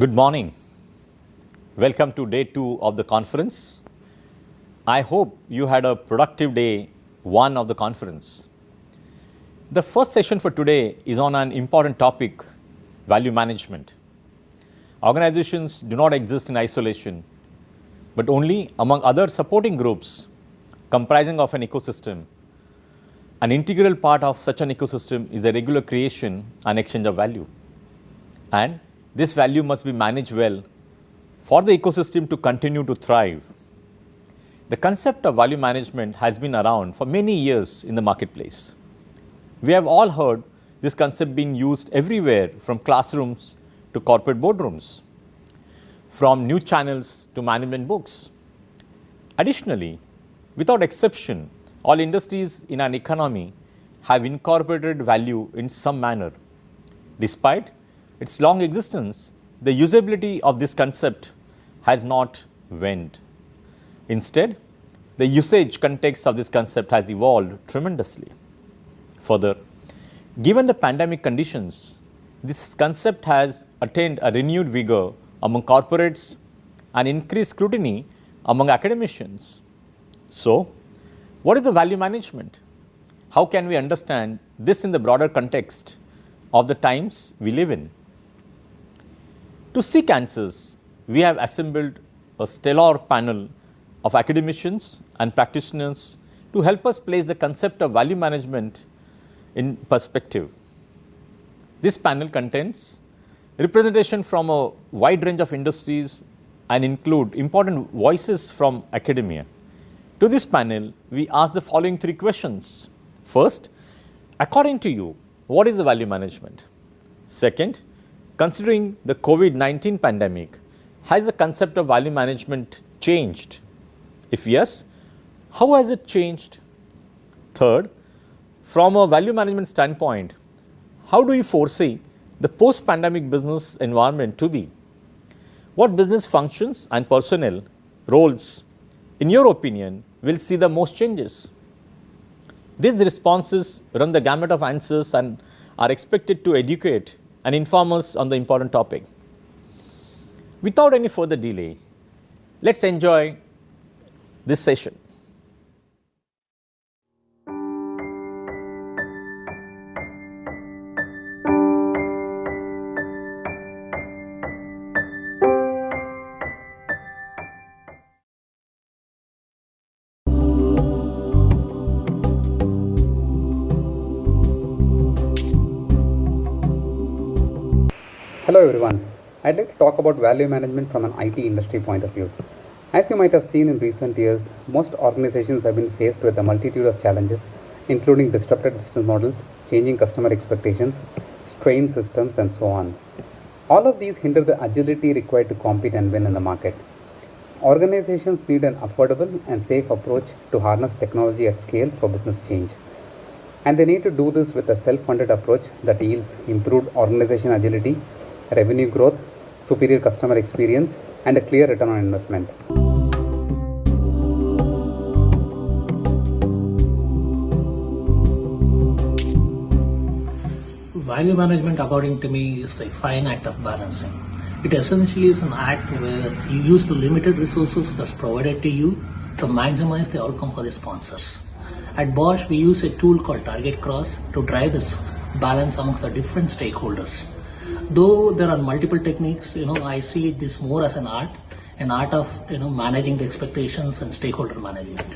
Good morning. Welcome to day 2 of the conference. I hope you had a productive day 1 of the conference. The first session for today is on an important topic, value management. Organizations do not exist in isolation, but only among other supporting groups comprising of an ecosystem. An integral part of such an ecosystem is a regular creation and exchange of value. And this value must be managed well for the ecosystem to continue to thrive. The concept of value management has been around for many years in the marketplace. We have all heard this concept being used everywhere, from classrooms to corporate boardrooms, from news channels to management books. Additionally, without exception, all industries in an economy have incorporated value in some manner. Despite its long existence, the usability of this concept has not waned. Instead, the usage context of this concept has evolved tremendously. Further, given the pandemic conditions, this concept has attained a renewed vigor among corporates and increased scrutiny among academicians. So, what is the value management? How can we understand this in the broader context of the times we live in? To seek answers, we have assembled a stellar panel of academicians and practitioners to help us place the concept of value management in perspective. This panel contains representation from a wide range of industries and include important voices from academia. To this panel, we ask the following 3 questions. First, according to you, what is the value management? Second, considering the COVID-19 pandemic, has the concept of value management changed? If yes, how has it changed? Third, from a value management standpoint, how do you foresee the post-pandemic business environment to be? What business functions and personnel roles, in your opinion, will see the most changes? These responses run the gamut of answers and are expected to educate and inform us on the important topic. Without any further delay, let's enjoy this session. Hello everyone, I'd like to talk about value management from an IT industry point of view. As you might have seen in recent years, most organizations have been faced with a multitude of challenges, including disrupted business models, changing customer expectations, strained systems, and so on. All of these hinder the agility required to compete and win in the market. Organizations need an affordable and safe approach to harness technology at scale for business change. And they need to do this with a self-funded approach that yields improved organization agility, revenue growth, superior customer experience, and a clear return on investment. Value management, according to me, is a fine act of balancing. It essentially is an act where you use the limited resources that's provided to you to maximize the outcome for the sponsors. At Bosch, we use a tool called Target Cross to drive this balance amongst the different stakeholders. Though there are multiple techniques, I see this more as an art of, managing the expectations and stakeholder management.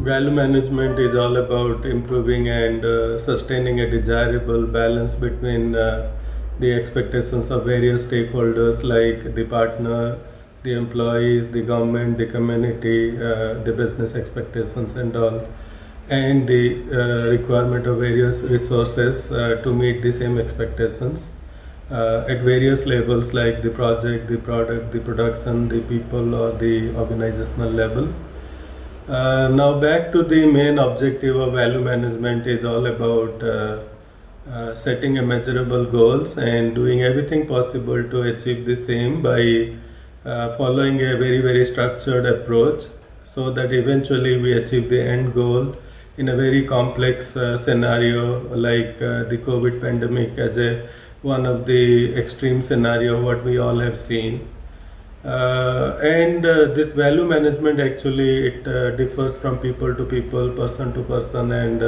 Value management is all about improving and sustaining a desirable balance between the expectations of various stakeholders like the partner, the employees, the government, the community, the business expectations and all, and the requirement of various resources to meet the same expectations at various levels like the project, the product, the production, the people, or the organizational level. Now back to the main objective of value management is all about setting a measurable goals and doing everything possible to achieve the same by following a very structured approach so that eventually we achieve the end goal in a very complex scenario like the COVID pandemic as one of the extreme scenario what we all have seen. And this value management actually it differs from people to people, person to person, and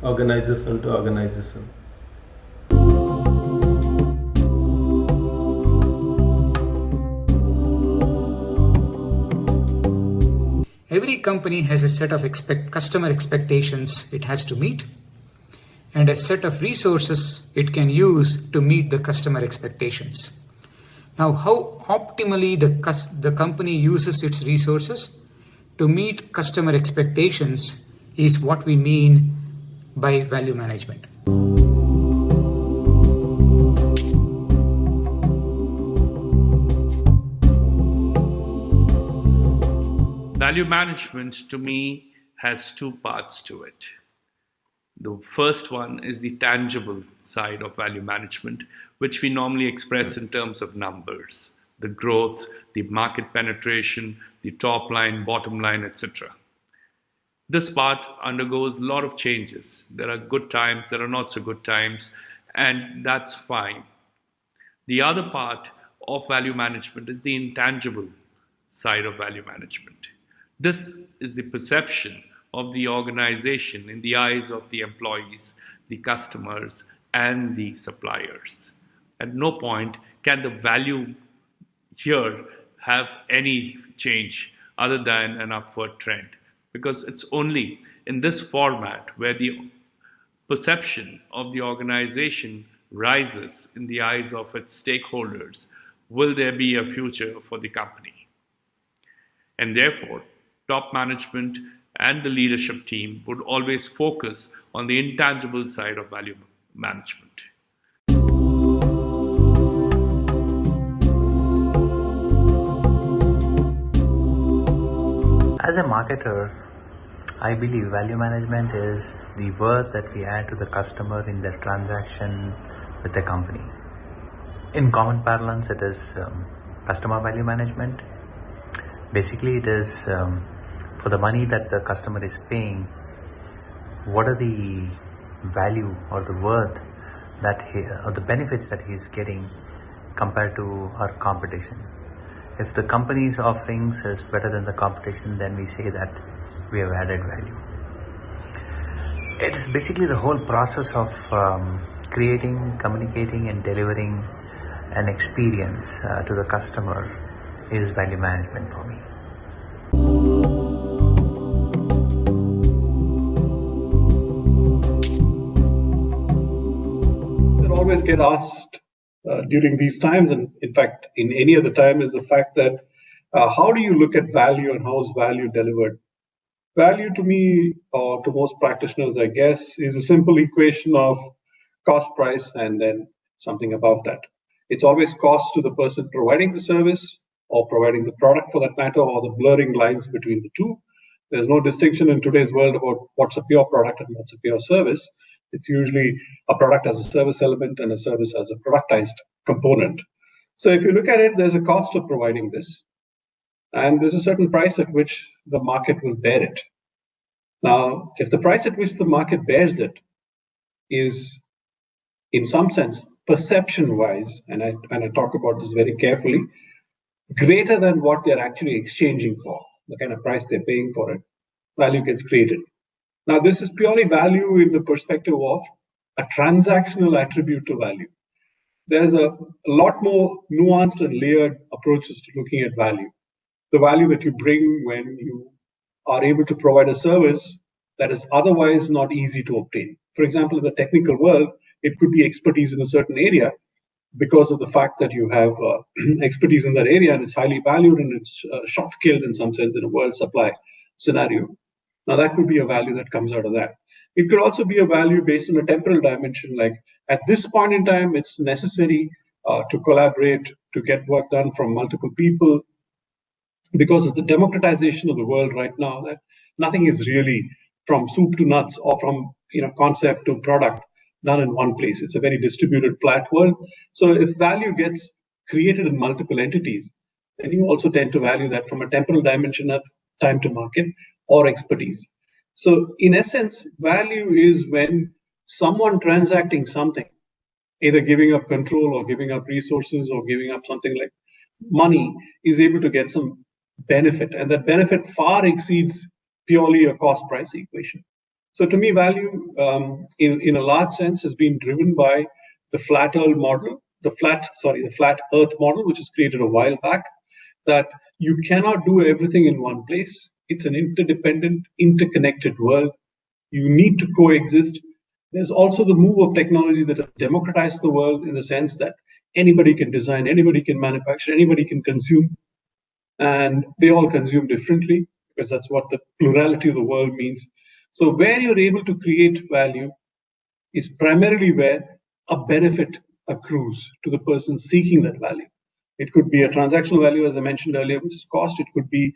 organization to organization. Every company has a set of customer expectations it has to meet, and a set of resources it can use to meet the customer expectations. Now, how optimally the company uses its resources to meet customer expectations is what we mean by value management. Value management to me has two parts to it. The first one is the tangible side of value management, which we normally express in terms of numbers, the growth, the market penetration, the top line, bottom line, etc. This part undergoes a lot of changes. There are good times, there are not so good times, and that's fine. The other part of value management is the intangible side of value management. This is the perception of the organization in the eyes of the employees, the customers, and the suppliers. At no point can the value here have any change other than an upward trend, because it's only in this format where the perception of the organization rises in the eyes of its stakeholders will there be a future for the company. And therefore, top management and the leadership team would always focus on the intangible side of value management. As a marketer, I believe value management is the worth that we add to the customer in their transaction with the company. In common parlance, it is customer value management. Basically, it is for the money that the customer is paying, what are the value or the worth that or the benefits that he is getting compared to our competition. If the company's offerings is better than the competition, then we say that we have added value. It is basically the whole process of creating, communicating, and delivering an experience to the customer is value management for me. Always get asked during these times, and in fact in any other time, is the fact that how do you look at value and how is value delivered? Value to me, or to most practitioners, I guess, is a simple equation of cost, price, and then something above that. It's always cost to the person providing the service or providing the product for that matter, or the blurring lines between the two. There's no distinction in today's world about what's a pure product and what's a pure service. It's usually a product as a service element and a service as a productized component. So if you look at it, there's a cost of providing this, and there's a certain price at which the market will bear it. Now, if the price at which the market bears it is, in some sense, perception-wise, and I talk about this very carefully, greater than what they're actually exchanging for, the kind of price they're paying for it, value gets created. Now, this is purely value in the perspective of a transactional attribute to value. There's a lot more nuanced and layered approaches to looking at value. The value that you bring when you are able to provide a service that is otherwise not easy to obtain. For example, in the technical world, it could be expertise in a certain area because of the fact that you have expertise in that area and it's highly valued and it's short skilled in some sense in a world supply scenario. Now, that could be a value that comes out of that. It could also be a value based on a temporal dimension, like at this point in time, it's necessary to collaborate, to get work done from multiple people, because of the democratization of the world right now, that nothing is really from soup to nuts or from concept to product done in one place. It's a very distributed, flat world. So if value gets created in multiple entities, then you also tend to value that from a temporal dimension of time to market or expertise. So in essence, value is when someone transacting something, either giving up control or giving up resources or giving up something like money, is able to get some benefit, and that benefit far exceeds purely a cost price equation. So to me, value in a large sense has been driven by the flat earth model, the flat earth model, which was created a while back, that you cannot do everything in one place. It's an interdependent, interconnected world. You need to coexist. There's also the move of technology that has democratized the world in the sense that anybody can design, anybody can manufacture, anybody can consume, and they all consume differently because that's what the plurality of the world means. So where you're able to create value is primarily where a benefit accrues to the person seeking that value. It could be a transactional value, as I mentioned earlier, which is cost. It could be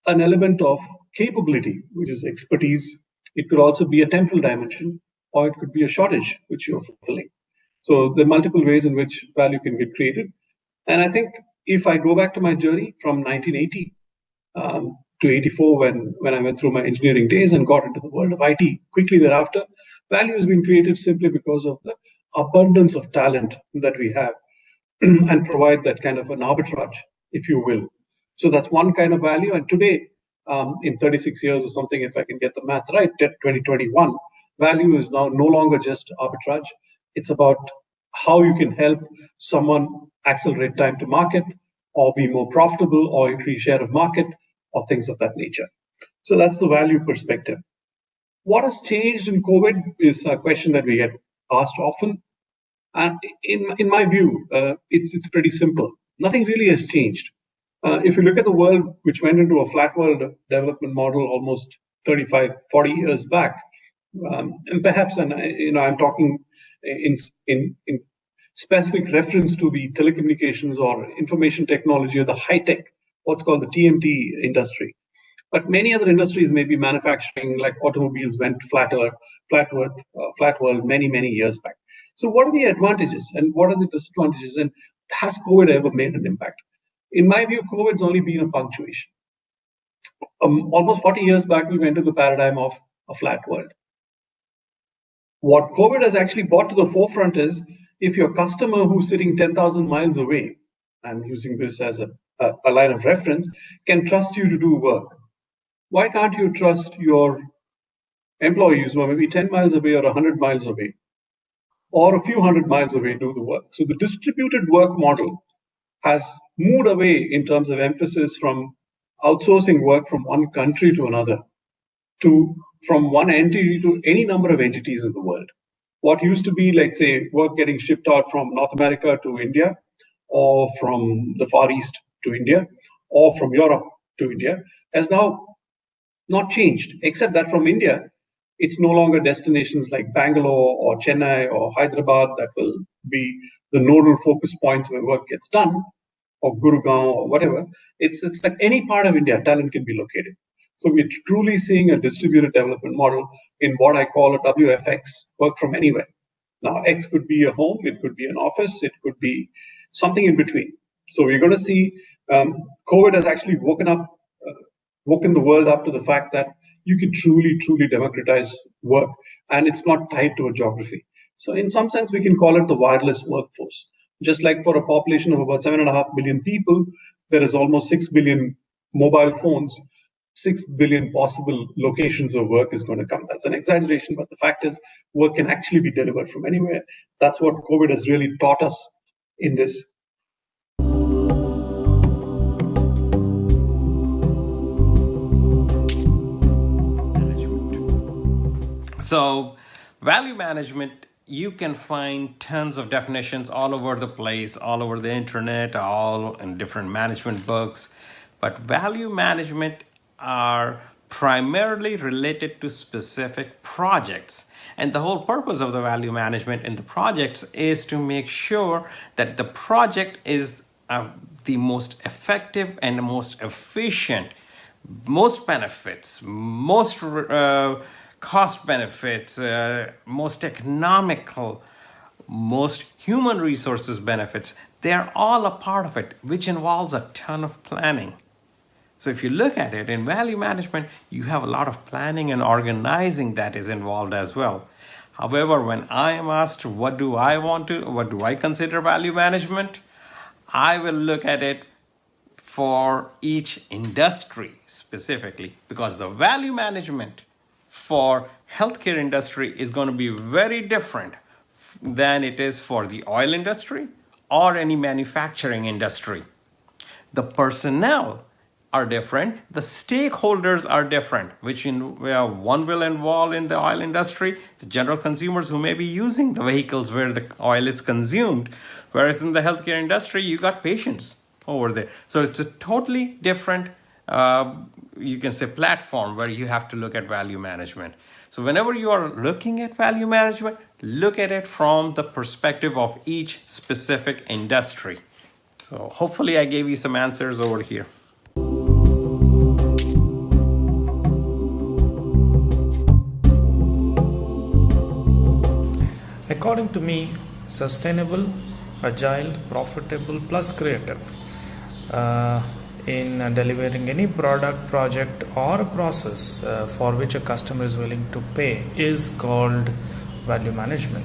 an element of capability, which is expertise. It could also be a temporal dimension, or it could be a shortage, which you're fulfilling. So there are multiple ways in which value can get created. And I think if I go back to my journey from 1980 to 84, when I went through my engineering days and got into the world of IT quickly thereafter, value has been created simply because of the abundance of talent that we have and provide that kind of an arbitrage, if you will. So that's one kind of value. And today, in 36 years or something, if I can get the math right, 2021, value is now no longer just arbitrage. It's about how you can help someone accelerate time to market, or be more profitable, or increase share of market, or things of that nature. So that's the value perspective. What has changed in COVID is a question that we get asked often. And in my view, it's pretty simple. Nothing really has changed. If you look at the world, which went into a flat world development model almost 35, 40 years back, and perhaps, I'm talking in specific reference to the telecommunications or information technology or the high tech, what's called the TMT industry. But many other industries, maybe manufacturing, like automobiles, went flat world many, many years back. So what are the advantages and what are the disadvantages? And has COVID ever made an impact? In my view, COVID's only been a punctuation. Almost 40 years back, we went to the paradigm of a flat world. What COVID has actually brought to the forefront is, if your customer who's sitting 10,000 miles away, I'm using this as a line of reference, can trust you to do work, why can't you trust your employees who are maybe 10 miles away or 100 miles away, or a few hundred miles away, do the work? So the distributed work model has moved away in terms of emphasis from outsourcing work from one country to another, to from one entity to any number of entities in the world. What used to be, like, say, work getting shipped out from North America to India, or from the Far East to India, or from Europe to India, has now not changed, except that from India, it's no longer destinations like Bangalore or Chennai or Hyderabad that will be the nodal focus points where work gets done, or Gurugram or whatever. It's like any part of India, talent can be located. So we're truly seeing a distributed development model in what I call a WFX, work from anywhere. Now, X could be a home, it could be an office, it could be something in between. So we're going to see COVID has actually woken the world up to the fact that you can truly democratize work, and it's not tied to a geography. So in some sense, we can call it the wireless workforce. Just like for a population of about 7.5 billion people, there is almost 6 billion mobile phones. 6 billion possible locations of work is going to come. That's an exaggeration, but the fact is, work can actually be delivered from anywhere. That's what COVID has really taught us in this. So, value management, you can find tons of definitions all over the place, all over the internet, all in different management books. But value management are primarily related to specific projects. And the whole purpose of the value management in the projects is to make sure that the project is the most effective and the most efficient, most benefits, most cost benefits, most economical, most human resources benefits. They're all a part of it, which involves a ton of planning. So if you look at it in value management, you have a lot of planning and organizing that is involved as well. However, when I am asked what do I consider value management, I will look at it for each industry specifically, because the value management for healthcare industry is going to be very different than it is for the oil industry or any manufacturing industry. The personnel are different, the stakeholders are different, where one will involve in the oil industry, the general consumers who may be using the vehicles where the oil is consumed, whereas in the healthcare industry, you got patients over there. So it's a totally different, you can say, platform where you have to look at value management. So whenever you are looking at value management, look at it from the perspective of each specific industry. So hopefully I gave you some answers over here. According to me, sustainable, agile, profitable plus creative in delivering any product, project or process for which a customer is willing to pay is called value management.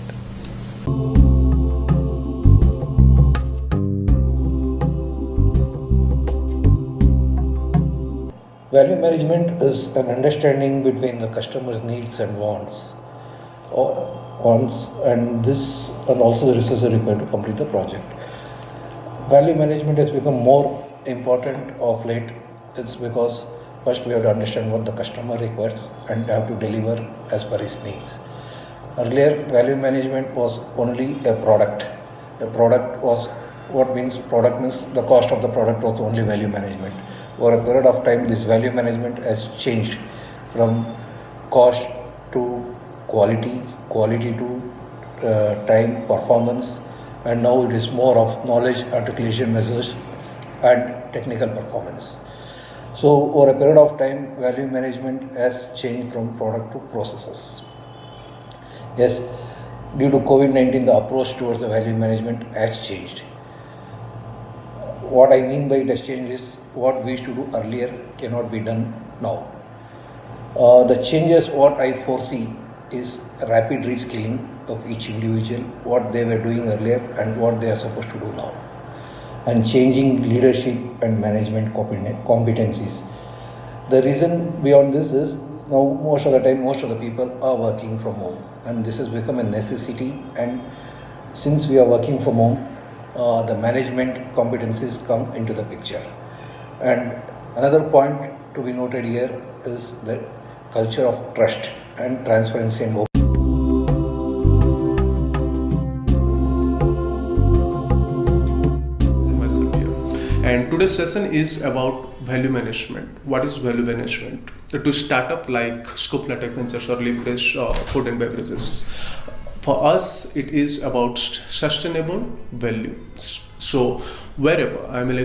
Value management is an understanding between the customer's needs and wants, and also the resources required to complete the project. Value management has become more important of late. It's because first we have to understand what the customer requires and have to deliver as per his needs. Earlier, value management was only a product. Product means the cost of the product was only value management. Over a period of time, this value management has changed from cost to quality to time, performance, and now it is more of knowledge, articulation measures, and technical performance. So over a period of time, value management has changed from product to processes. Yes, due to COVID-19, the approach towards the value management has changed. What I mean by it has changed is what we used to do earlier cannot be done now. The changes what I foresee is rapid reskilling of each individual, what they were doing earlier and what they are supposed to do now, and changing leadership and management competencies. The reason beyond this is now most of the people are working from home, and this has become a necessity, and since we are working from home, the management competencies come into the picture. And another point to be noted here is the culture of trust and transparency and openness. And today's session is about value management. What is value management? To startup like Scopela Tech Ventures or Libresh Food and Beverages. For us, it is about sustainable value. So wherever,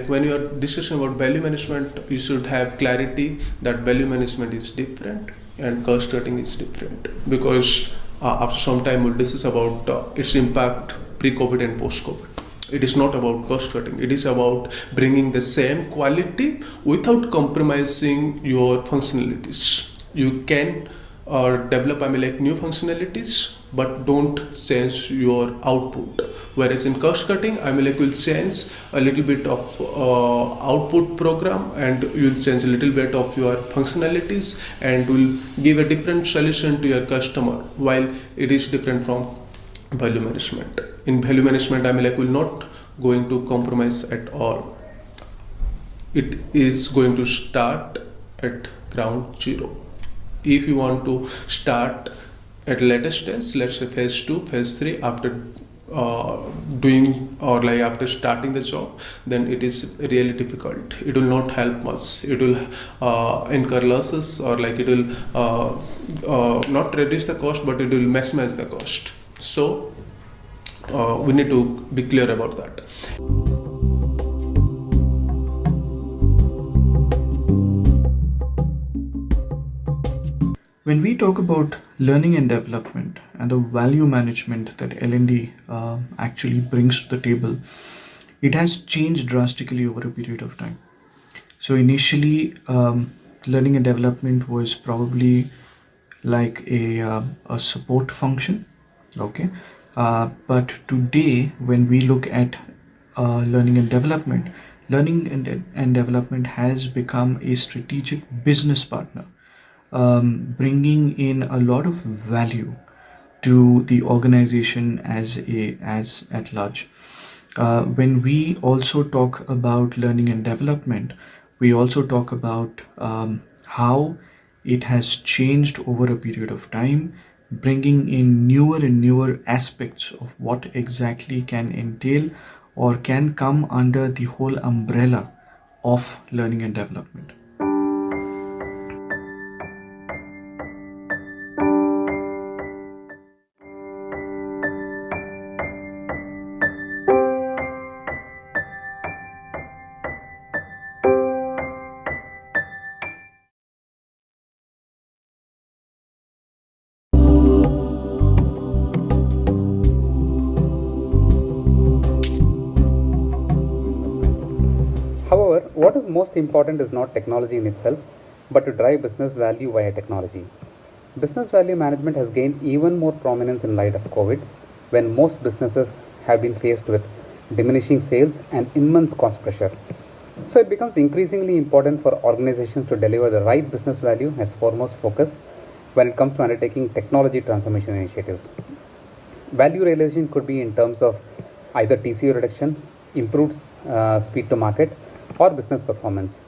when you are discussing about value management, you should have clarity that value management is different and cost cutting is different, because after some time we'll discuss about its impact pre-COVID and post-COVID. It is not about cost cutting. It is about bringing the same quality without compromising your functionalities. You can develop new functionalities, but don't change your output. Whereas in cost cutting, will change a little bit of output program, and you'll change a little bit of your functionalities and will give a different solution to your customer, while it is different from value management. In value management, will not going to compromise at all. It is going to start at ground zero. If you want to start at later stage, let's say phase 2, phase 3, after after starting the job, then it is really difficult. It will not help much. It will incur losses, or it will not reduce the cost, but it will maximize the cost. So we need to be clear about that. When we talk about learning and development and the value management that L&D actually brings to the table, it has changed drastically over a period of time. So initially, learning and development was probably like a support function, okay? But today, when we look at learning and development has become a strategic business partner, bringing in a lot of value to the organization as at large. When we also talk about learning and development, we also talk about how it has changed over a period of time, bringing in newer and newer aspects of what exactly can entail or can come under the whole umbrella of learning and development. However, what is most important is not technology in itself, but to drive business value via technology. Business value management has gained even more prominence in light of COVID, when most businesses have been faced with diminishing sales and immense cost pressure. So it becomes increasingly important for organizations to deliver the right business value as foremost focus when it comes to undertaking technology transformation initiatives. Value realization could be in terms of either TCO reduction, improved speed to market, or business performance.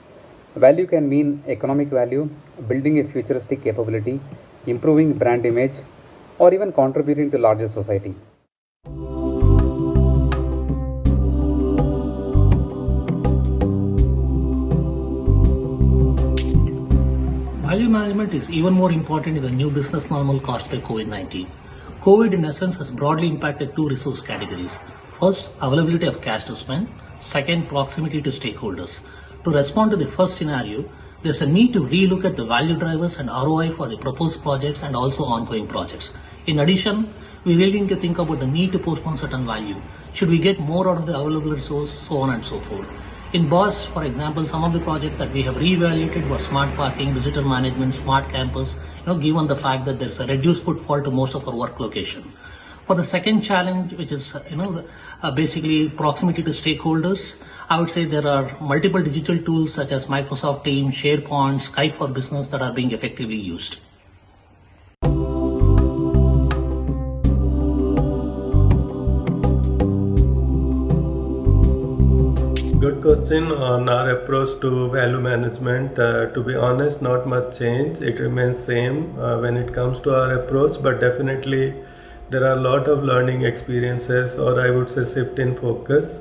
Value can mean economic value, building a futuristic capability, improving brand image, or even contributing to larger society. Value management is even more important in the new business normal caused by COVID-19. COVID, in essence, has broadly impacted two resource categories. First, availability of cash to spend. Second, proximity to stakeholders. To respond to the first scenario, there's a need to relook at the value drivers and ROI for the proposed projects and also ongoing projects. In addition, we really need to think about the need to postpone certain value. Should we get more out of the available resource, so on and so forth. In BOSS, for example, some of the projects that we have reevaluated were smart parking, visitor management, smart campus, given the fact that there's a reduced footfall to most of our work location. For the second challenge, which is basically proximity to stakeholders, I would say there are multiple digital tools such as Microsoft Teams, SharePoint, Skype for Business that are being effectively used. Good question on our approach to value management. To be honest, not much change. It remains same when it comes to our approach, but definitely there are a lot of learning experiences, or I would say shift in focus,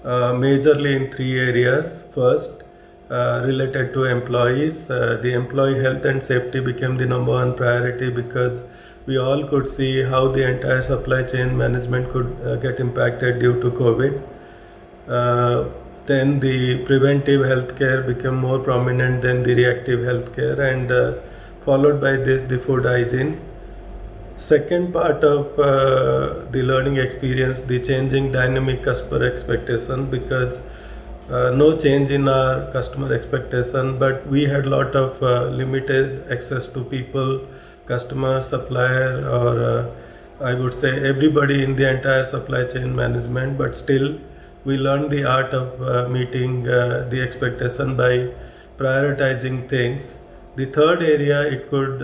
majorly in three areas. First, related to employees. The employee health and safety became the number one priority because we all could see how the entire supply chain management could get impacted due to COVID. Then the preventive healthcare became more prominent than the reactive healthcare, and followed by this the food hygiene. Second part of the learning experience, the changing dynamic customer expectation, because no change in our customer expectation, but we had lot of limited access to people, customer, supplier, or I would say everybody in the entire supply chain management, but still we learned the art of meeting the expectation by prioritizing things. The third area, it could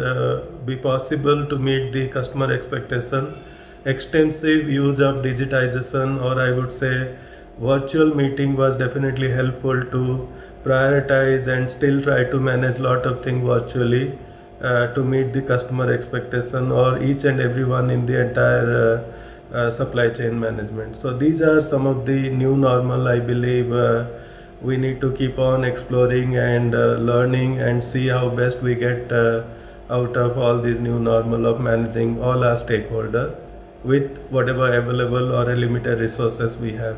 be possible to meet the customer expectation. Extensive use of digitization, or I would say virtual meeting, was definitely helpful to prioritize and still try to manage lot of things virtually to meet the customer expectation or each and everyone in the entire supply chain management. So these are some of the new normal, I believe. We need to keep on exploring and learning and see how best we get out of all these new normal of managing all our stakeholders with whatever available or limited resources we have.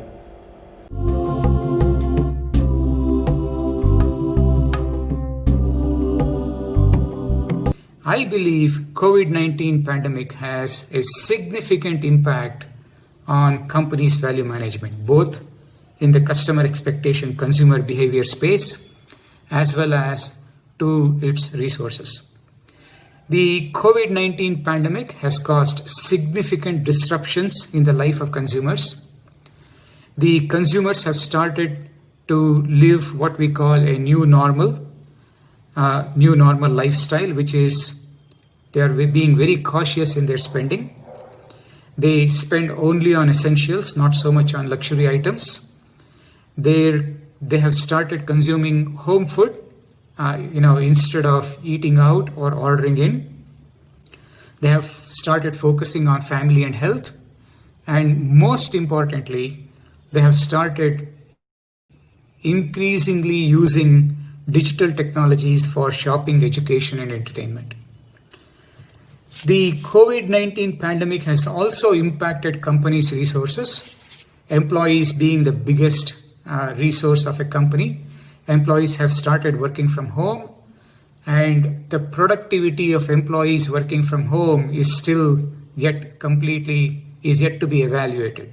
I believe COVID-19 pandemic has a significant impact on companies' value management, both in the customer expectation, consumer behavior space, as well as to its resources. The COVID-19 pandemic has caused significant disruptions in the life of consumers. The consumers have started to live what we call a new normal lifestyle, which is they are being very cautious in their spending. They spend only on essentials, not so much on luxury items. They have started consuming home food, instead of eating out or ordering in. They have started focusing on family and health. And most importantly, they have started increasingly using digital technologies for shopping, education, and entertainment. The COVID-19 pandemic has also impacted companies' resources, employees being the biggest resource of a company. Employees have started working from home, and the productivity of employees working from home is still yet to be evaluated.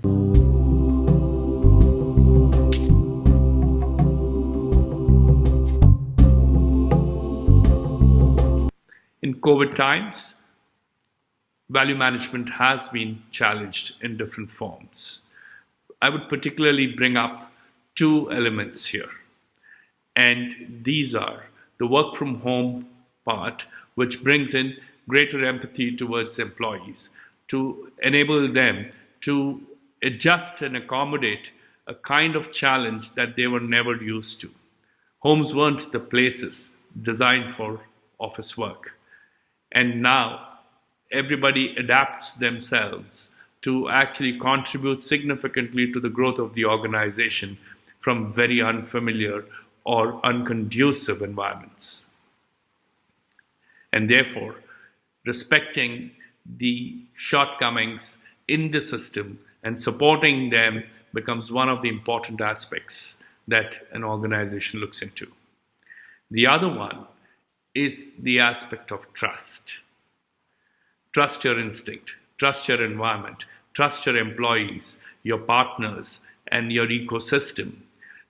In COVID times, value management has been challenged in different forms. I would particularly bring up two elements here. And these are the work from home part, which brings in greater empathy towards employees to enable them to adjust and accommodate a kind of challenge that they were never used to. Homes weren't the places designed for office work. And now everybody adapts themselves to actually contribute significantly to the growth of the organization from very unfamiliar or unconducive environments. And therefore, respecting the shortcomings in the system and supporting them becomes one of the important aspects that an organization looks into. The other one is the aspect of trust. Trust your instinct, trust your environment, trust your employees, your partners, and your ecosystem.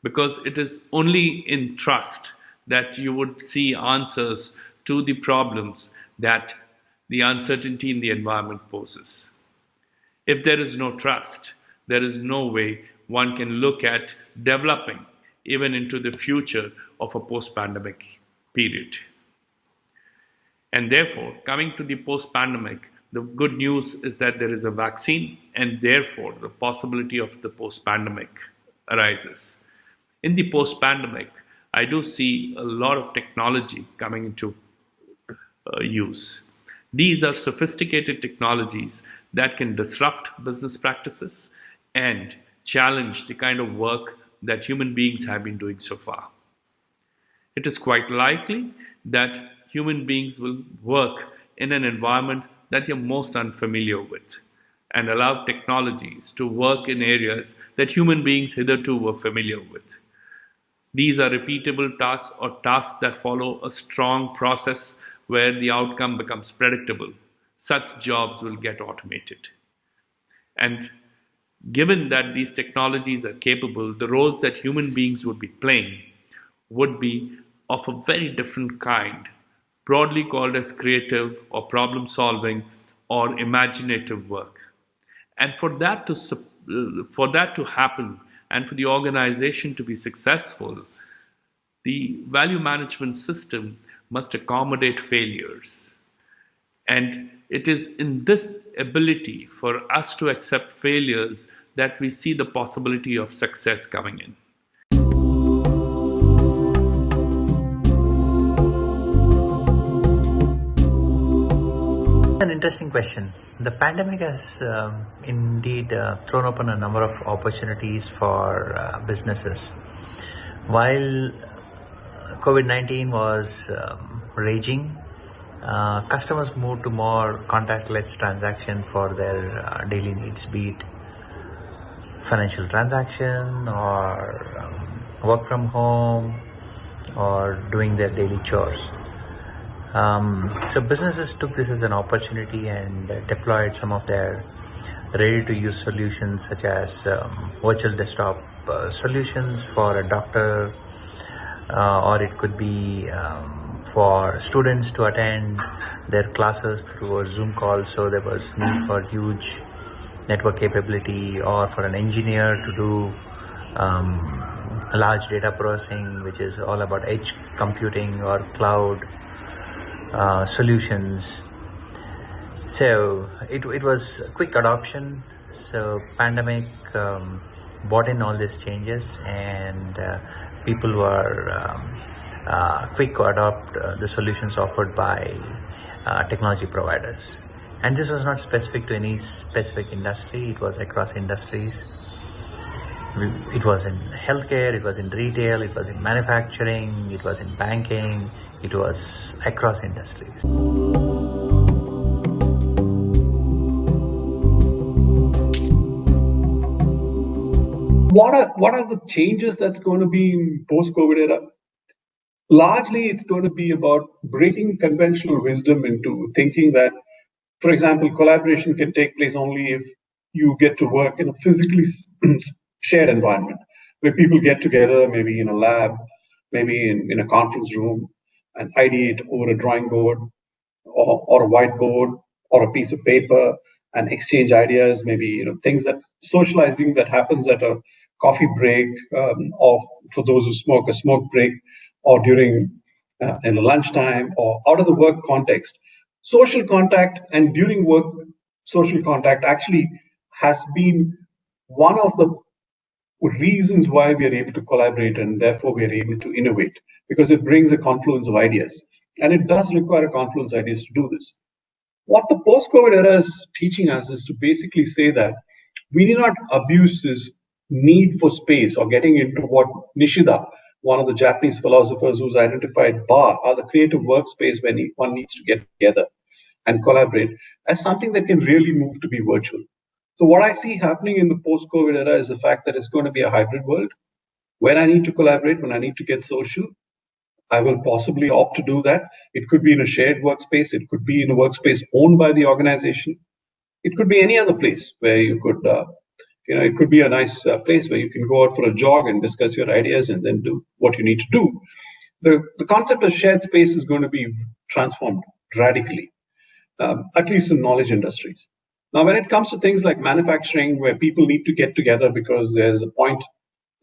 Because it is only in trust that you would see answers to the problems that the uncertainty in the environment poses. If there is no trust, there is no way one can look at developing even into the future of a post-pandemic period. And therefore, coming to the post-pandemic, the good news is that there is a vaccine, and therefore the possibility of the post-pandemic arises. In the post-pandemic, I do see a lot of technology coming into use. These are sophisticated technologies that can disrupt business practices and challenge the kind of work that human beings have been doing so far. It is quite likely that human beings will work in an environment that they're most unfamiliar with and allow technologies to work in areas that human beings hitherto were familiar with. These are repeatable tasks or tasks that follow a strong process where the outcome becomes predictable. Such jobs will get automated. And given that these technologies are capable, the roles that human beings would be playing would be of a very different kind, broadly called as creative or problem solving or imaginative work. And for that to happen and for the organization to be successful, the value management system must accommodate failures. And it is in this ability for us to accept failures that we see the possibility of success coming in. An interesting question. The pandemic has indeed thrown open a number of opportunities for businesses. While COVID-19 was raging, customers moved to more contactless transaction for their daily needs, be it financial transaction or work from home or doing their daily chores. So businesses took this as an opportunity and deployed some of their ready-to-use solutions such as virtual desktop solutions for a doctor or it could be for students to attend their classes through a Zoom call, so there was need for huge network capability, or for an engineer to do large data processing, which is all about edge computing or cloud solutions. So it was a quick adoption. So pandemic brought in all these changes, and people were quick to adopt the solutions offered by technology providers. And this was not specific to any specific industry, it was across industries. It was in healthcare, it was in retail, it was in manufacturing, it was in banking, it was across industries. What are the changes that's going to be in post-COVID era? Largely, it's going to be about breaking conventional wisdom into thinking that, for example, collaboration can take place only if you get to work in a physically shared environment where people get together, maybe in a lab, maybe in a conference room, and ideate over a drawing board or a whiteboard or a piece of paper and exchange ideas, maybe things that socializing that happens at a coffee break, or for those who smoke, a smoke break, or during in a lunchtime, or out of the work context. Social contact and during work social contact actually has been one of the reasons why we are able to collaborate, and therefore we are able to innovate, because it brings a confluence of ideas, and it does require a confluence of ideas to do this. What the post-COVID era is teaching us is to basically say that we need not abuse this need for space, or getting into what Nishida, one of the Japanese philosophers who's identified bar, or the creative workspace when one needs to get together and collaborate, as something that can really move to be virtual. So what I see happening in the post-COVID era is the fact that it's going to be a hybrid world. When I need to collaborate, when I need to get social, I will possibly opt to do that. It could be in a shared workspace. It could be in a workspace owned by the organization. It could be any other place where you could, it could be a nice place where you can go out for a jog and discuss your ideas and then do what you need to do. The concept of shared space is going to be transformed radically, at least in knowledge industries. Now, when it comes to things like manufacturing, where people need to get together because there's a point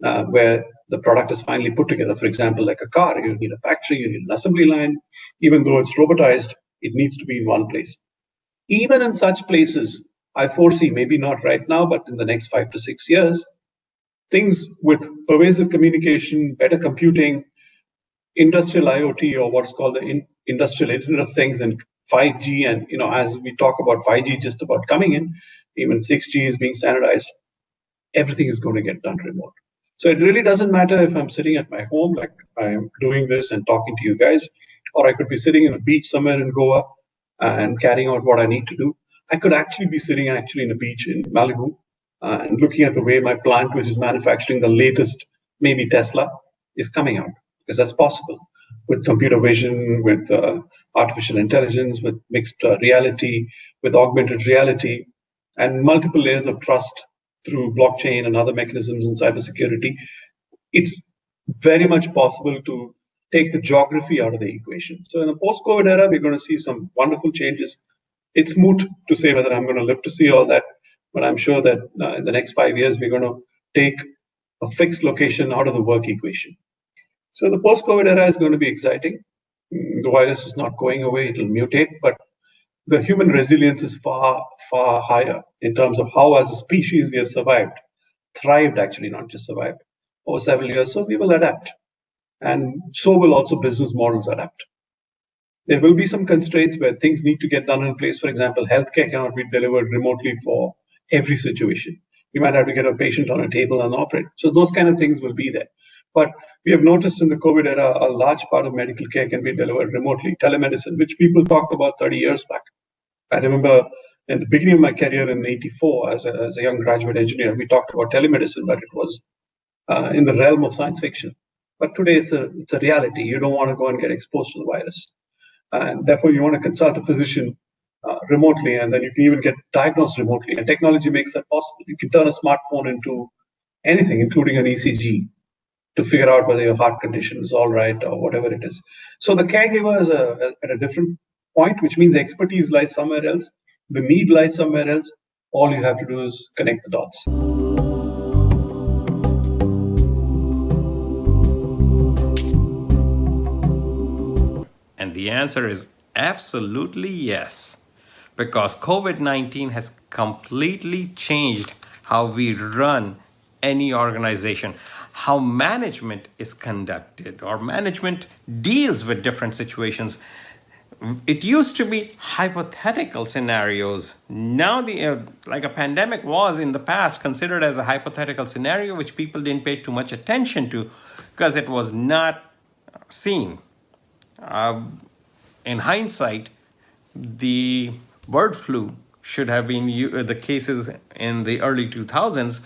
where the product is finally put together, for example, like a car, you need a factory, you need an assembly line. Even though it's robotized, it needs to be in one place. Even in such places, I foresee, maybe not right now, but in the next 5 to 6 years, things with pervasive communication, better computing, industrial IoT, or what's called the industrial Internet of Things, and 5G, and as we talk about 5G just about coming in, even 6G is being standardized. Everything is going to get done remote. So it really doesn't matter if I'm sitting at my home, like I'm doing this and talking to you guys, or I could be sitting in a beach somewhere in Goa and carrying out what I need to do. I could actually be sitting in a beach in Malibu and looking at the way my plant, which is manufacturing the latest, maybe Tesla, is coming out, because that's possible with computer vision, with artificial intelligence, with mixed reality, with augmented reality, and multiple layers of trust through blockchain and other mechanisms in cybersecurity. It's very much possible to take the geography out of the equation. So in the post-COVID era, we're going to see some wonderful changes. It's moot to say whether I'm going to live to see all that, but I'm sure that in the next 5 years, we're going to take a fixed location out of the work equation. So the post-COVID era is going to be exciting. The virus is not going away, it will mutate, but the human resilience is far, far higher in terms of how as a species we have survived, thrived actually, not just survived, over several years. So we will adapt. And so will also business models adapt. There will be some constraints where things need to get done in place. For example, healthcare cannot be delivered remotely for every situation. You might have to get a patient on a table and operate. So those kind of things will be there. But we have noticed in the COVID era, a large part of medical care can be delivered remotely, telemedicine, which people talked about 30 years back. I remember in the beginning of my career in '84, as a young graduate engineer, we talked about telemedicine, but it was in the realm of science fiction. But today it's a reality. You don't want to go and get exposed to the virus. And therefore, you want to consult a physician remotely, and then you can even get diagnosed remotely. And technology makes that possible. You can turn a smartphone into anything, including an ECG. to figure out whether your heart condition is all right or whatever it is. So the caregiver is at a different point, which means the expertise lies somewhere else, the need lies somewhere else. All you have to do is connect the dots. And the answer is absolutely yes, because COVID-19 has completely changed how we run any organization, how management is conducted, or management deals with different situations. It used to be hypothetical scenarios. Now, like a pandemic was in the past considered as a hypothetical scenario, which people didn't pay too much attention to because it was not seen. In hindsight, the bird flu should have been, the cases in the early 2000s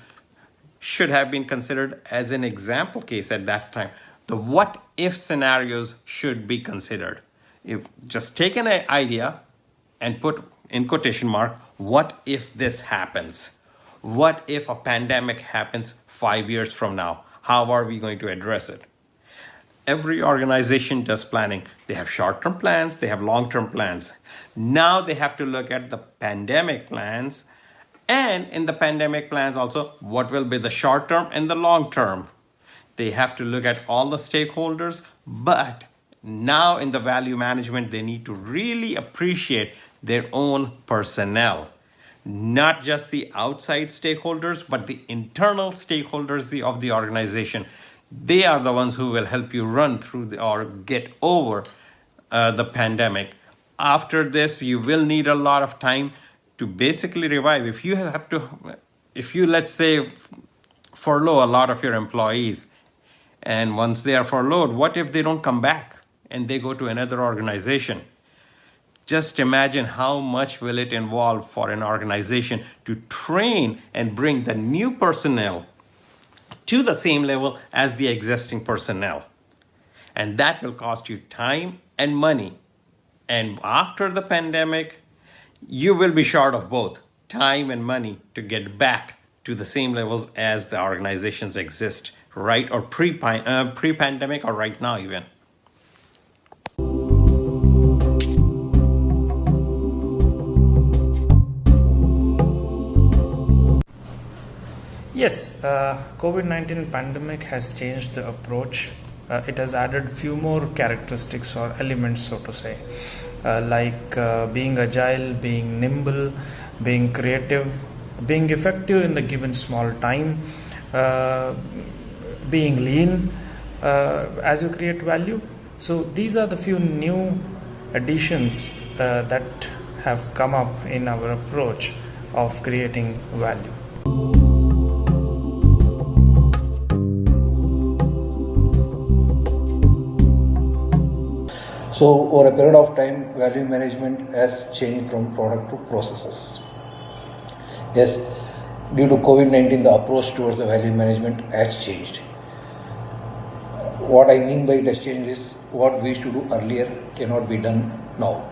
should have been considered as an example case at that time. The what if scenarios should be considered. If just take an idea and put in quotation mark, what if this happens? What if a pandemic happens 5 years from now? How are we going to address it? Every organization does planning. They have short-term plans, they have long-term plans. Now they have to look at the pandemic plans, and in the pandemic plans also, what will be the short-term and the long-term. They have to look at all the stakeholders, but now in the value management, they need to really appreciate their own personnel. Not just the outside stakeholders, but the internal stakeholders of the organization. They are the ones who will help you run through or get over the pandemic. After this, you will need a lot of time to basically revive. If you let's say furlough a lot of your employees, and once they are furloughed, what if they don't come back and they go to another organization? Just imagine how much will it involve for an organization to train and bring the new personnel to the same level as the existing personnel. And that will cost you time and money. And after the pandemic, you will be short of both time and money to get back to the same levels as the organizations exist, right? Or pre-pandemic or right now even. Yes, COVID-19 pandemic has changed the approach. It has added few more characteristics or elements, so to say, like being agile, being nimble, being creative, being effective in the given small time, being lean as you create value. So these are the few new additions that have come up in our approach of creating value. So over a period of time, value management has changed from product to processes. Yes, due to COVID-19, the approach towards the value management has changed. What I mean by it has changed is what we used to do earlier cannot be done now.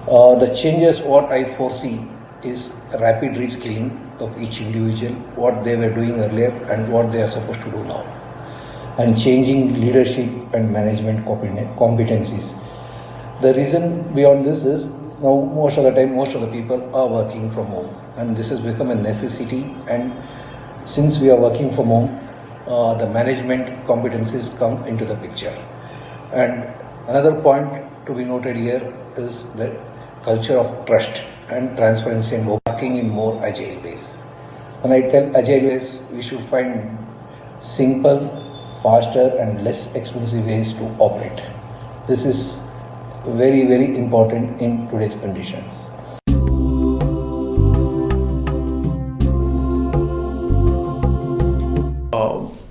The changes what I foresee is rapid reskilling of each individual, what they were doing earlier and what they are supposed to do now, and changing leadership and management competencies. The reason beyond this is now most of the time most of the people are working from home, and this has become a necessity, and since we are working from home, the management competencies come into the picture. And another point to be noted here is the culture of trust and transparency and working in more agile ways. When I tell agile ways, we should find simple, faster and less expensive ways to operate. This is very, very important in today's conditions.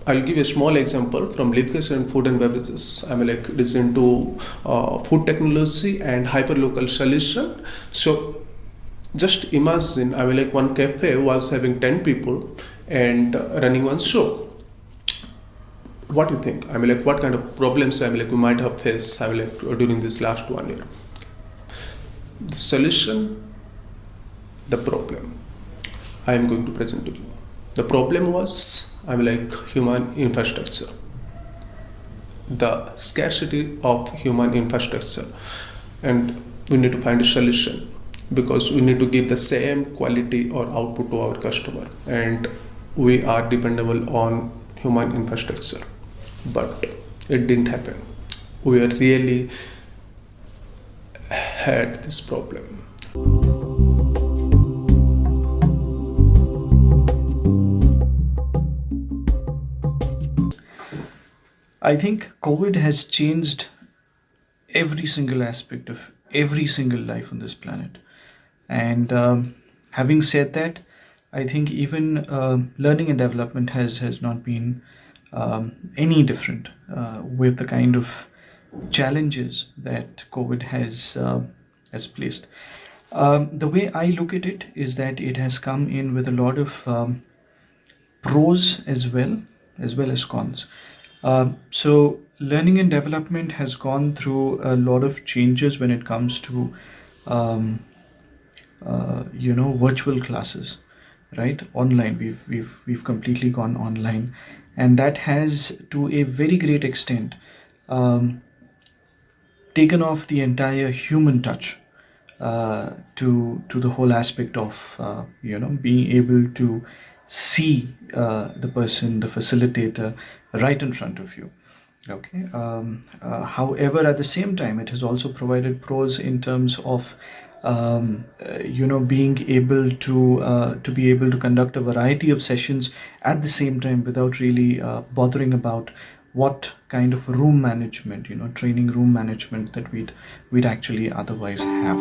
I'll give a small example from Lipkes and Food and Beverages. I'm like it is into food technology and hyperlocal solution. So just imagine like one cafe was having 10 people and running one show. What do you think? Like what kind of problems like we might have faced like during this last 1 year? The solution, the problem I am going to present to you. The problem was human infrastructure. The scarcity of human infrastructure, and we need to find a solution because we need to give the same quality or output to our customer, and we are dependable on human infrastructure, but it didn't happen. We really had this problem. I think COVID has changed every single aspect of every single life on this planet. And having said that, I think even learning and development has not been any different with the kind of challenges that COVID has placed. The way I look at it is that it has come in with a lot of pros as well as cons. So learning and development has gone through a lot of changes when it comes to virtual classes, right? Online, we've completely gone online, and that has to a very great extent taken off the entire human touch to the whole aspect of being able to see the person, the facilitator, right in front of you. Okay. However, at the same time, it has also provided pros in terms of being able to conduct a variety of sessions at the same time without really bothering about what kind of room management, training room management that we'd actually otherwise have.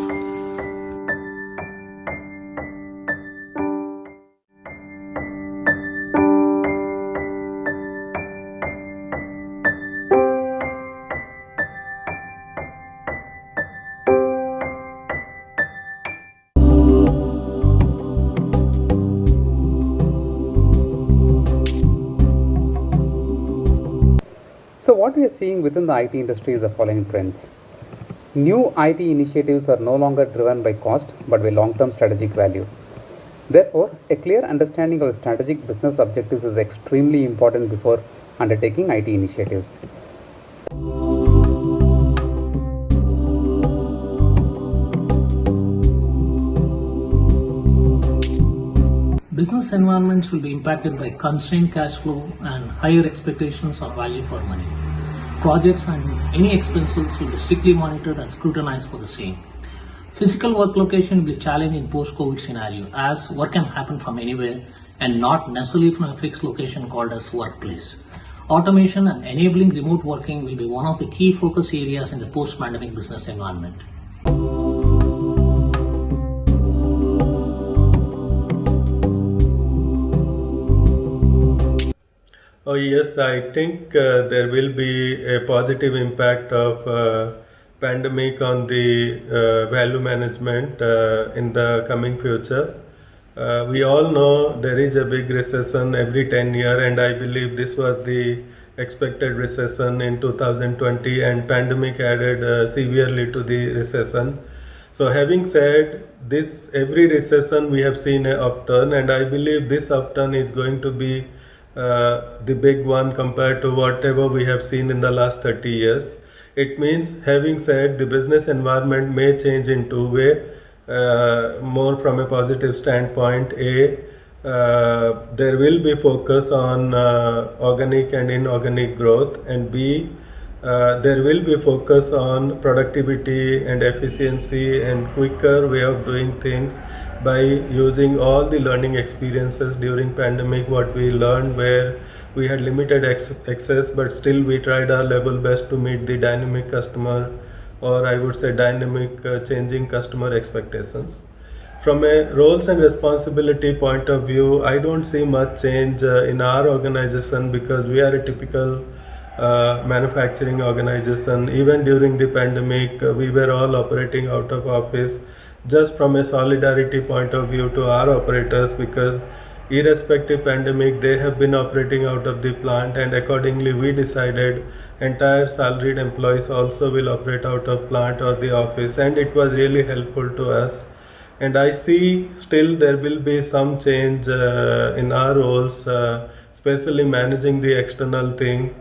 So what we are seeing within the IT industry is the following trends. New IT initiatives are no longer driven by cost but by long-term strategic value. Therefore, a clear understanding of the strategic business objectives is extremely important before undertaking IT initiatives. Business environments will be impacted by constrained cash flow and higher expectations of value for money. Projects and any expenses will be strictly monitored and scrutinized for the same. Physical work location will be challenged in post-COVID scenario as work can happen from anywhere and not necessarily from a fixed location called as workplace. Automation and enabling remote working will be one of the key focus areas in the post-pandemic business environment. Oh yes, I think there will be a positive impact of pandemic on the value management in the coming future. We all know there is a big recession every 10 years, and I believe this was the expected recession in 2020, and pandemic added severely to the recession. So having said this, every recession we have seen an upturn, and I believe this upturn is going to be the big one compared to whatever we have seen in the last 30 years. It means, having said, the business environment may change in two ways. More from a positive standpoint. There will be focus on organic and inorganic growth, and B, there will be focus on productivity and efficiency and quicker way of doing things by using all the learning experiences during pandemic, what we learned, where we had limited access, but still we tried our level best to meet the dynamic customer, or I would say dynamic changing customer expectations. From a roles and responsibility point of view, I don't see much change in our organization because we are a typical manufacturing organization. Even during the pandemic, we were all operating out of office, just from a solidarity point of view to our operators, because irrespective pandemic, they have been operating out of the plant, and accordingly we decided entire salaried employees also will operate out of plant or the office, and it was really helpful to us. And I see still there will be some change in our roles, especially managing the external thing.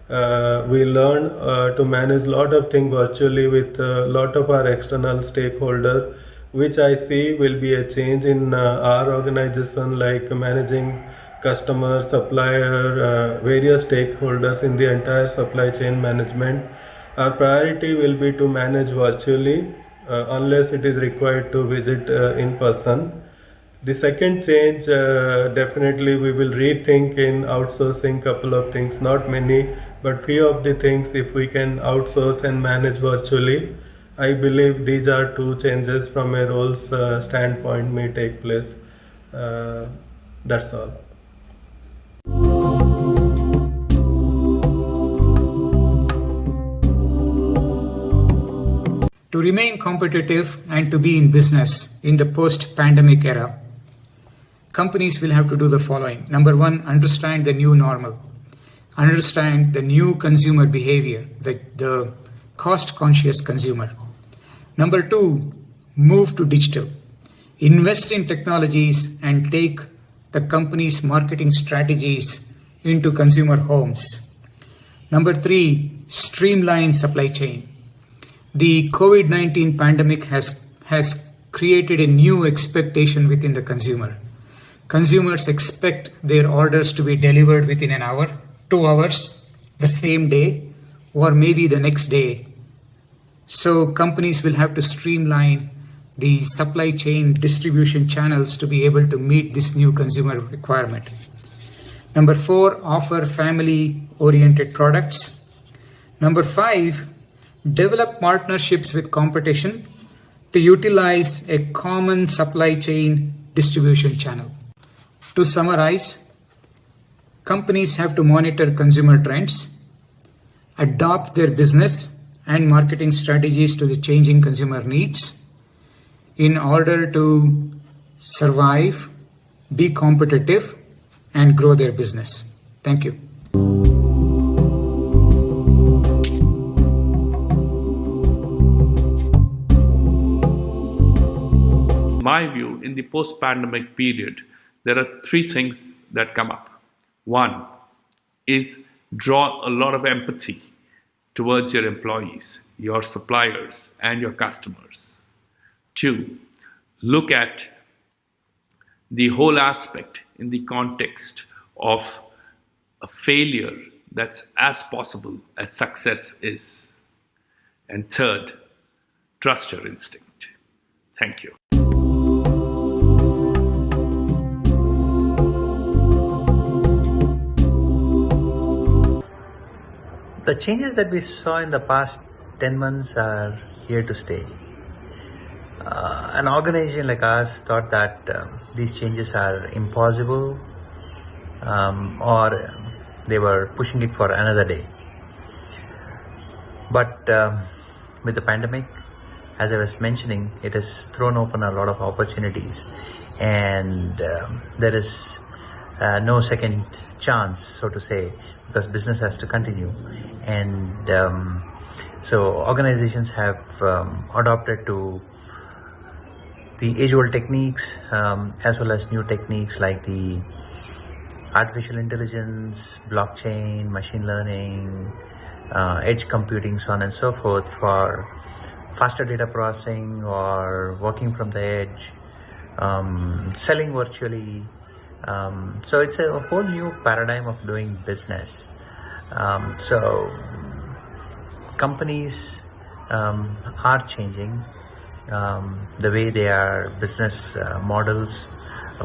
We learn to manage a lot of things virtually with a lot of our external stakeholders, which I see will be a change in our organization, like managing customer, supplier, various stakeholders in the entire supply chain management. Our priority will be to manage virtually unless it is required to visit in person. The second change, definitely we will rethink in outsourcing couple of things, not many, but few of the things if we can outsource and manage virtually. I believe these are two changes from a roles standpoint may take place. That's all. To remain competitive and to be in business in the post-pandemic era, companies will have to do the following. Number one, understand the new normal. Understand the new consumer behavior, the cost-conscious consumer. Number two, move to digital. Invest in technologies and take the company's marketing strategies into consumer homes. Number three, streamline supply chain. The COVID-19 pandemic has created a new expectation within the consumer. Consumers expect their orders to be delivered within an hour, 2 hours, the same day, or maybe the next day. So companies will have to streamline the supply chain distribution channels to be able to meet this new consumer requirement. Number four, offer family-oriented products. Number five, develop partnerships with competition to utilize a common supply chain distribution channel. To summarize, companies have to monitor consumer trends, adopt their business and marketing strategies to the changing consumer needs in order to survive, be competitive, and grow their business. Thank you. My view, in the post-pandemic period, there are three things that come up. One is draw a lot of empathy towards your employees, your suppliers, and your customers. Two, look at the whole aspect in the context of a failure that's as possible as success is. And third, trust your instinct. Thank you. The changes that we saw in the past 10 months are here to stay. An organization like us thought that these changes are impossible, or they were pushing it for another day. But with the pandemic, as I was mentioning, it has thrown open a lot of opportunities, and there is no second chance, so to say, because business has to continue. And so organizations have adopted to the age-old techniques as well as new techniques like the artificial intelligence, blockchain, machine learning, edge computing, so on and so forth, for faster data processing or working from the edge, selling virtually. So it's a whole new paradigm of doing business. So companies are changing the way their business models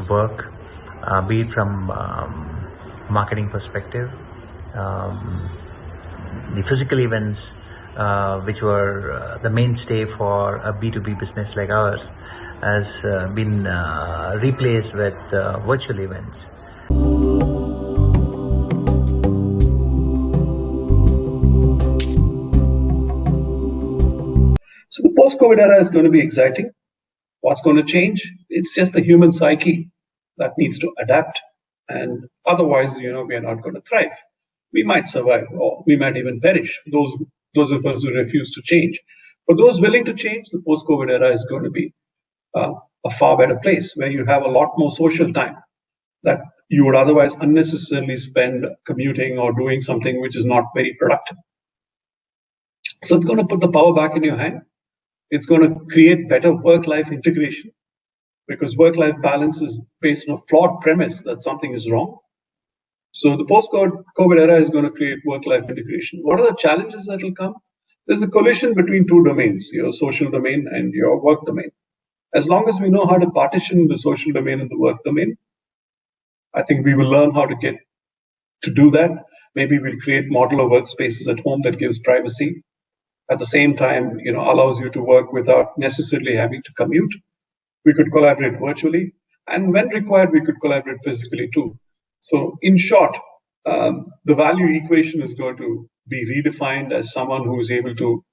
work, be it from marketing perspective. The physical events, which were the mainstay for a B2B business like ours, has been replaced with virtual events. So the post-COVID era is going to be exciting. What's going to change? It's just the human psyche that needs to adapt, and otherwise, we are not going to thrive. We might survive, or we might even perish. Those of us who refuse to change. For those willing to change, the post-COVID era is going to be a far better place, where you have a lot more social time that you would otherwise unnecessarily spend commuting or doing something which is not very productive. So it's going to put the power back in your hand. It's going to create better work-life integration, because work-life balance is based on a flawed premise that something is wrong. So the post-COVID era is going to create work-life integration. What are the challenges that will come? There's a collision between two domains, your social domain and your work domain. As long as we know how to partition the social domain and the work domain, I think we will learn how to get to do that. Maybe we'll create modular workspaces at home that gives privacy. At the same time, allows you to work without necessarily having to commute. We could collaborate virtually, and when required, we could collaborate physically too. So in short, the value equation is going to be redefined as someone who is able to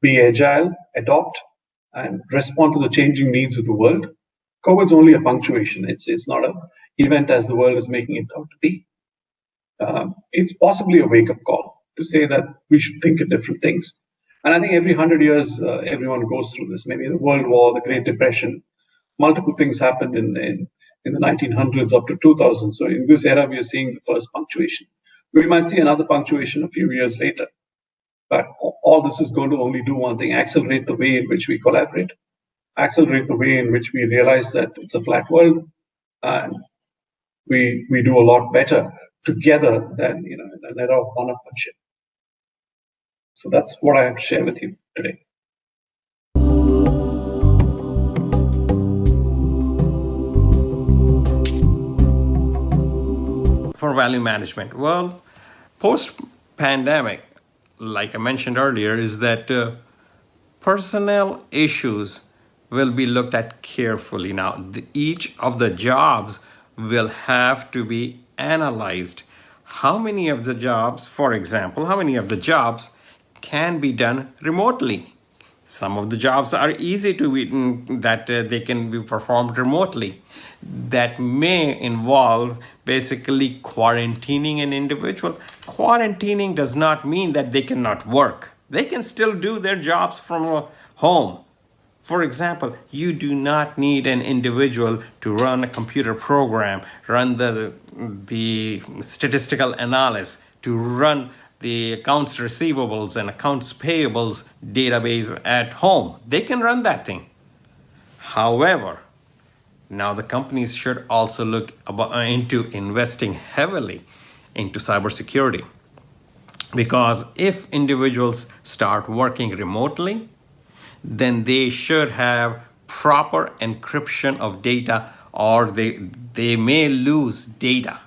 be agile, adopt, and respond to the changing needs of the world. COVID's only a punctuation. It's not an event as the world is making it out to be. It's possibly a wake-up call to say that we should think of different things. And I think every 100 years, everyone goes through this. Maybe the World War, the Great Depression, multiple things happened in the 1900s up to 2000. So in this era, we are seeing the first punctuation. We might see another punctuation a few years later. But all this is going to only do one thing: accelerate the way in which we collaborate, accelerate the way in which we realize that it's a flat world, and we do a lot better together than in an era of one-upmanship. So that's what I have to share with you today. For value management, well, post-pandemic, like I mentioned earlier, is that personnel issues will be looked at carefully. Now, each of the jobs will have to be analyzed. How many of the jobs, for example, how many of the jobs can be done remotely? Some of the jobs are easy to be, they can be performed remotely. That may involve basically quarantining an individual. Quarantining does not mean that they cannot work. They can still do their jobs from home. For example, you do not need an individual to run a computer program, run the statistical analysis, to run the accounts receivables and accounts payables database at home. They can run that thing. However, now the companies should also look into investing heavily into cybersecurity. Because if individuals start working remotely, then they should have proper encryption of data, or they may lose data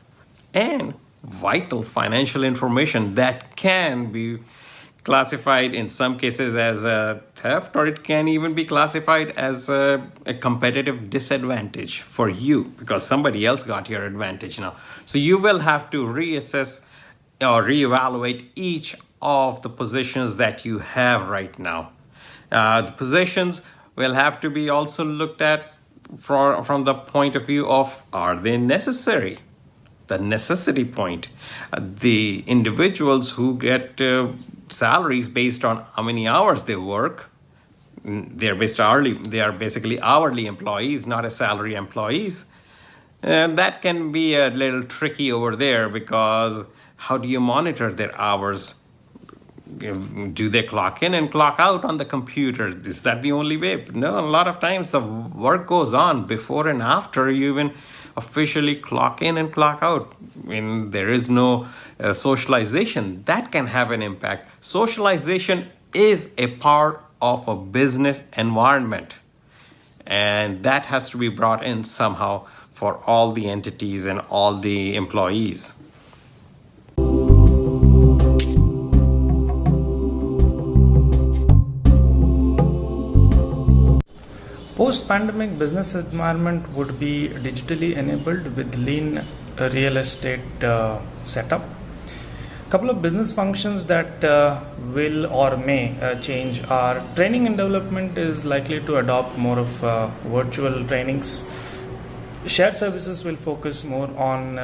and vital financial information that can be classified in some cases as a theft, or it can even be classified as a competitive disadvantage for you because somebody else got your advantage now. So you will have to reassess or reevaluate each of the positions that you have right now. The positions will have to be also looked at from the point of view of, are they necessary? The necessity point. The individuals who get salaries based on how many hours they work, they are basically hourly employees, not a salary employees. That can be a little tricky over there, because how do you monitor their hours? Do they clock in and clock out on the computer? Is that the only way? No, a lot of times the work goes on before and after you even officially clock in and clock out. When there is no socialization, that can have an impact. Socialization is a part of a business environment, and that has to be brought in somehow for all the entities and all the employees. Post-pandemic business environment would be digitally enabled with lean real estate setup. Couple of business functions that will or may change are training and development is likely to adopt more of virtual trainings. Shared services will focus more on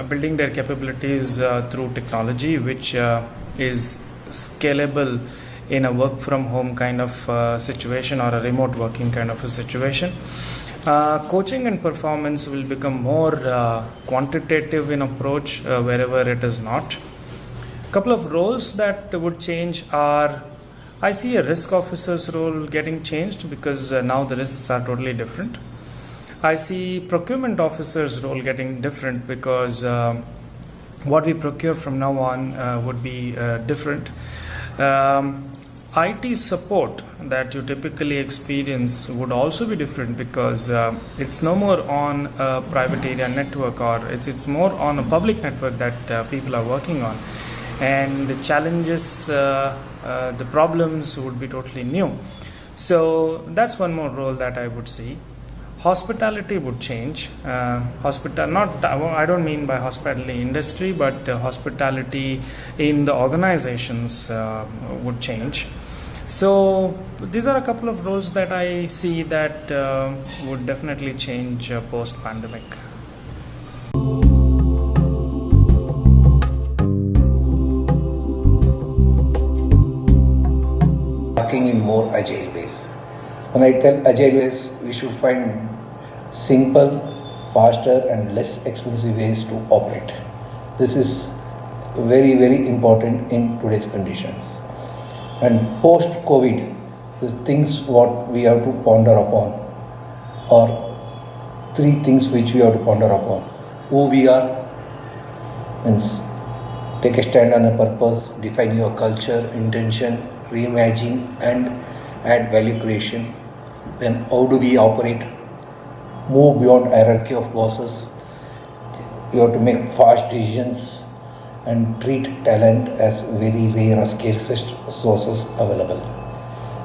building their capabilities through technology, which is scalable in a work from home kind of situation or a remote working kind of a situation. Coaching and performance will become more quantitative in approach wherever it is not. Couple of roles that would change are, I see a risk officer's role getting changed because now the risks are totally different. I see procurement officer's role getting different because what we procure from now on would be different. IT support that you typically experience would also be different because it's no more on a private area network, or it's more on a public network that people are working on, and the challenges, the problems would be totally new. So that's one more role that I would see. Hospitality would change. I don't mean by hospitality industry, but hospitality in the organizations would change. So these are a couple of roles that I see that would definitely change post-pandemic. Working in more agile ways. When I tell agile ways, we should find simple, faster and less expensive ways to operate. This is very, very important in today's conditions. And post-COVID, the things what we have to ponder upon are three things which we have to ponder upon. Who we are, means take a stand on a purpose, define your culture, intention, reimagine and add value creation. Then how do we operate? Move beyond hierarchy of bosses. You have to make fast decisions and treat talent as very rare or scarcest sources available.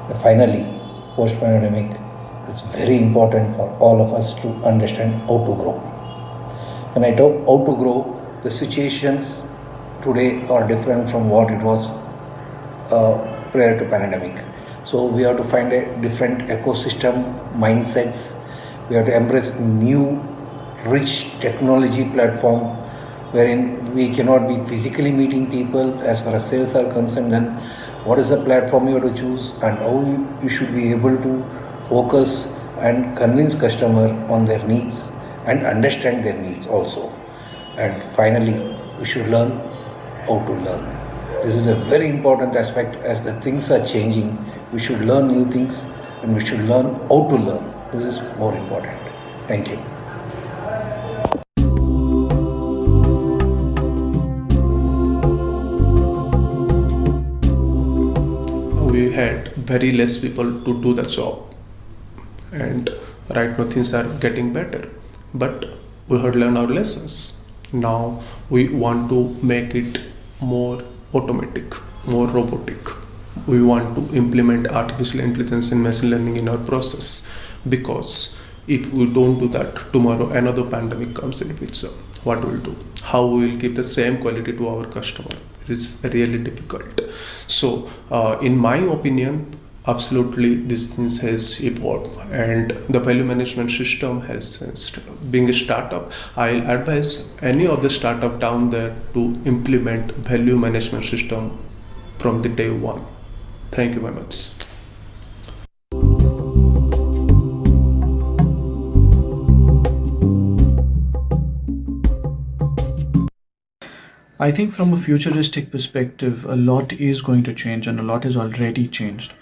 And finally, post-pandemic, it's very important for all of us to understand how to grow. When I talk how to grow, the situations today are different from what it was prior to pandemic. So we have to find a different ecosystem, mindsets. We have to embrace new, rich technology platform wherein we cannot be physically meeting people as far as sales are concerned. Then what is the platform you have to choose and how you should be able to focus and convince customer on their needs and understand their needs also. And finally, we should learn how to learn. This is a very important aspect. As the things are changing, we should learn new things and we should learn how to learn. This is more important. Thank you. We had very less people to do the job, and right now things are getting better, but we had learned our lessons. Now we want to make it more automatic, more robotic. We want to implement artificial intelligence and machine learning in our process, because if we don't do that, tomorrow another pandemic comes in picture. What we'll do? How we will give the same quality to our customer? It is really difficult. So in my opinion, absolutely these things has evolved, and the value management system has changed. Being a startup, I'll advise any of the startup down there to implement value management system from the day one. Thank you very much. I think from a futuristic perspective, a lot is going to change, and a lot has already changed.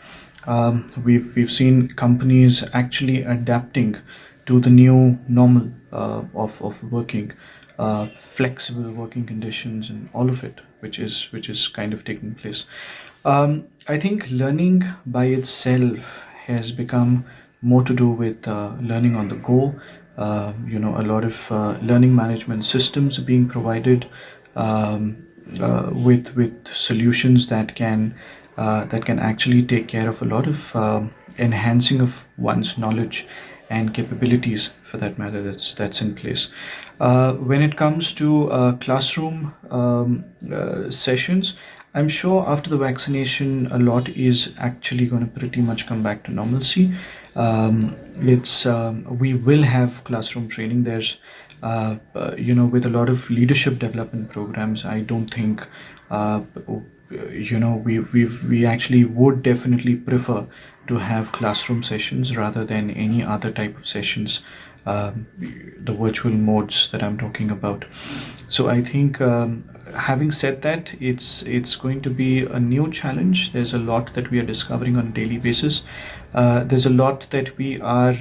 We've seen companies actually adapting to the new normal of working, flexible working conditions, and all of it, which is kind of taking place. I think learning by itself has become more to do with learning on the go. A lot of learning management systems are being provided with solutions that can actually take care of a lot of enhancing of one's knowledge and capabilities, for that matter, that's in place. When it comes to classroom sessions, I'm sure after the vaccination, a lot is actually going to pretty much come back to normalcy. We will have classroom training. There's with a lot of leadership development programs, I don't think we actually would definitely prefer to have classroom sessions rather than any other type of sessions, the virtual modes that I'm talking about. So I think, having said that, it's going to be a new challenge. There's a lot that we are discovering on a daily basis. There's a lot that we are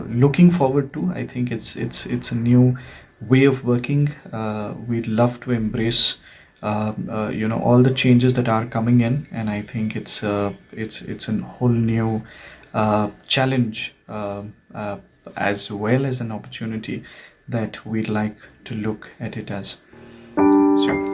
looking forward to. I think it's a new way of working. We'd love to embrace all the changes that are coming in, and I think it's a whole new challenge, as well as an opportunity that we'd like to look at it as. So.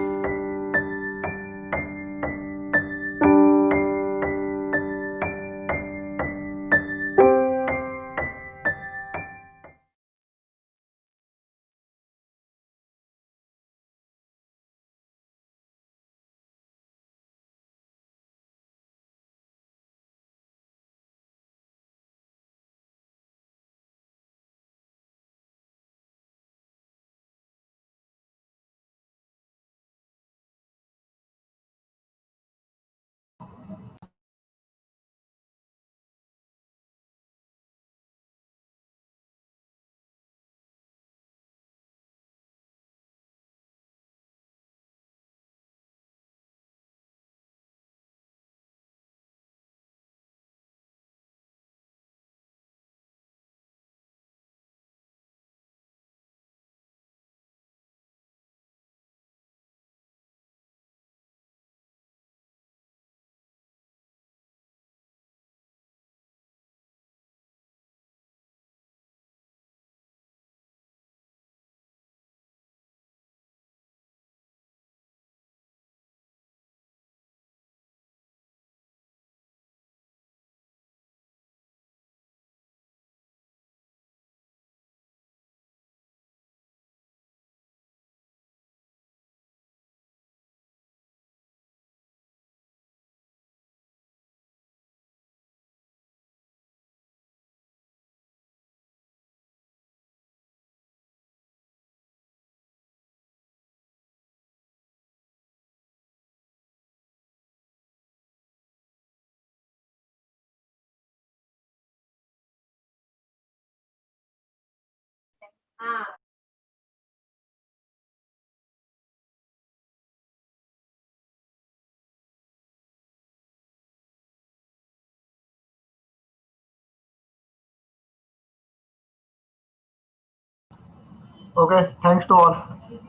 Okay, thanks to all.